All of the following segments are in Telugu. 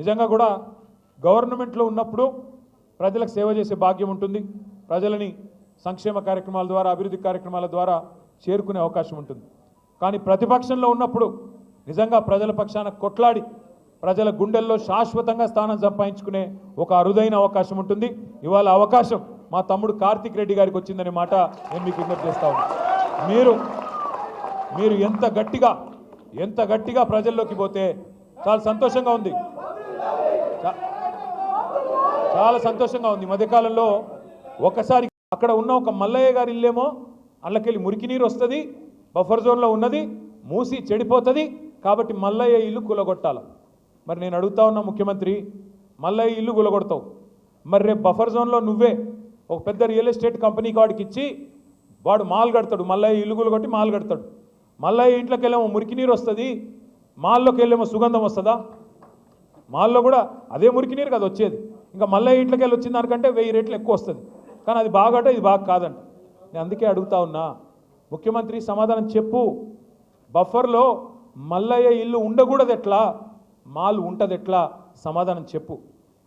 నిజంగా కూడా గవర్నమెంట్లో ఉన్నప్పుడు ప్రజలకు సేవ చేసే భాగ్యం ఉంటుంది, ప్రజలని సంక్షేమ కార్యక్రమాల ద్వారా అభివృద్ధి కార్యక్రమాల ద్వారా చేరుకునే అవకాశం ఉంటుంది. కానీ ప్రతిపక్షంలో ఉన్నప్పుడు నిజంగా ప్రజల పక్షాన కొట్లాడి ప్రజల గుండెల్లో శాశ్వతంగా స్థానం సంపాదించుకునే ఒక అరుదైన అవకాశం ఉంటుంది. ఇవాళ అవకాశం మా తమ్ముడు కార్తిక్ రెడ్డి గారికి వచ్చిందనే మాట నేను మీకు విజ్ఞప్తి చేస్తా ఉన్నాను. మీరు ఎంత గట్టిగా ప్రజల్లోకి పోతే చాలా సంతోషంగా ఉంది, చాలా సంతోషంగా ఉంది. మధ్యకాలంలో ఒకసారి అక్కడ ఉన్న ఒక మల్లయ్య గారి ఇల్లేమో అల్లకెళ్ళి మురికి నీరు వస్తుంది, బఫర్ జోన్లో ఉన్నది, మూసి చెడిపోతుంది, కాబట్టి మల్లయ్య ఇల్లు కూలగొట్టాలి. మరి నేను అడుగుతా ఉన్నా ముఖ్యమంత్రి, మల్లయ్య ఇల్లు కూలగొడతావు, మరి రేపు బఫర్ జోన్లో నువ్వే ఒక పెద్ద రియల్ ఎస్టేట్ కంపెనీకి వాడికి ఇచ్చి వాడు మాల్ కడతాడు, మల్లయ్య ఇల్లు కూలగొట్టి మాల్ కడతాడు. మల్లయ్య ఇంట్లోకి వెళ్ళేమో మురికి నీరు వస్తుంది, మాల్లోకి వెళ్ళేమో సుగంధం వస్తుందా? మాల్లో కూడా అదే మురికి నీరు కదా వచ్చేది, ఇంకా మల్లయ్య ఇంట్లోకి వెళ్ళి వచ్చిన దానికంటే 1000 రెట్లు ఎక్కువ వస్తుంది. కానీ అది బాగట, ఇది బాగా కాదంట. నేను అందుకే అడుగుతా ఉన్నా ముఖ్యమంత్రి, సమాధానం చెప్పు. బఫర్లో మల్లయ్య ఇల్లు ఉండకూడదు ఎట్లా, మాల్ ఉంటుంది ఎట్లా? సమాధానం చెప్పు.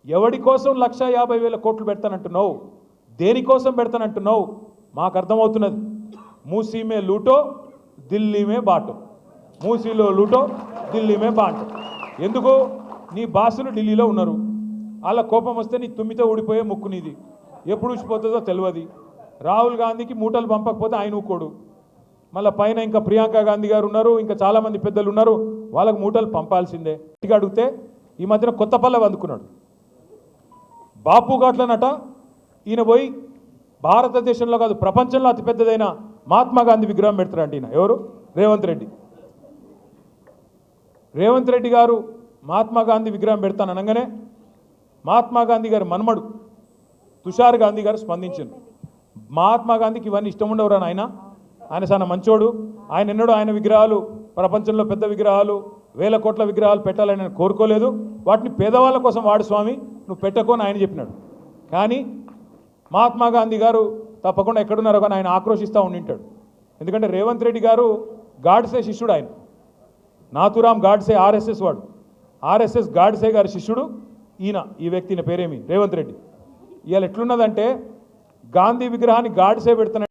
ఎవడి కోసం 1,50,000 కోట్లు పెడతానంటున్నావు? దేనికోసం పెడతానంటున్నావు? మాకు అర్థమవుతున్నది. మూసీ మే లూటో ఢిల్లీ మే బాటో, మూసీలో లూటో ఢిల్లీ మే బాటో. ఎందుకు? నీ బాసులు ఢిల్లీలో ఉన్నారు, వాళ్ళ కోపం వస్తే నీ తుమ్మితో ఊడిపోయే ముక్కు నీది, ఎప్పుడు ఊసిపోతుందో తెలియదు. రాహుల్ గాంధీకి మూటలు పంపకపోతే ఆయన ఊకోడు, మళ్ళీ పైన ఇంకా ప్రియాంక గాంధీ గారు ఉన్నారు, ఇంకా చాలామంది పెద్దలు ఉన్నారు, వాళ్ళకు మూటలు పంపాల్సిందే. గట్టిగా అడిగితే ఈ మధ్యన కొత్తపల్లె అందుకున్నాడు బాపు ఘాట్లనట. ఈయన పోయి భారతదేశంలో కాదు ప్రపంచంలో అతిపెద్దదైన మహాత్మా గాంధీ విగ్రహం పెడతారంట. ఈయన ఎవరు? రేవంత్ రెడ్డి. రేవంత్ రెడ్డి గారు మహాత్మా గాంధీ విగ్రహం పెడతాను అనగానే మహాత్మా గాంధీ గారి మన్మడు తుషార్ గాంధీ గారు స్పందించారు. మహాత్మా గాంధీకి ఇవన్నీ ఇష్టం ఉండవురా ఆయన చాలా మంచోడు, ఆయన ఎన్నడూ ఆయన విగ్రహాలు ప్రపంచంలో పెద్ద విగ్రహాలు 1000 కోట్ల విగ్రహాలు పెట్టాలని నేను కోరుకోలేదు, వాటిని పేదవాళ్ళ కోసం వాడు స్వామి, నువ్వు పెట్టుకొని ఆయన చెప్పినాడు. కానీ మహాత్మా గాంధీ గారు తప్పకుండా ఎక్కడున్నారో కానీ ఆయన ఆక్రోషిస్తూ ఉండింటాడు. ఎందుకంటే రేవంత్ రెడ్డి గారు గాడ్సే శిష్యుడు, ఆయన నాథురామ్ గాడ్సే ఆర్ఎస్ఎస్ వాడు, ఆర్ఎస్ఎస్ గాడ్సే గారి శిష్యుడు ఈయన. ఈ వ్యక్తి పేరేమి? రేవంత్ రెడ్డి. ఇవాళ ఎట్లున్నదంటే గాంధీ విగ్రహాన్ని గాడ్సే పెడుతున్న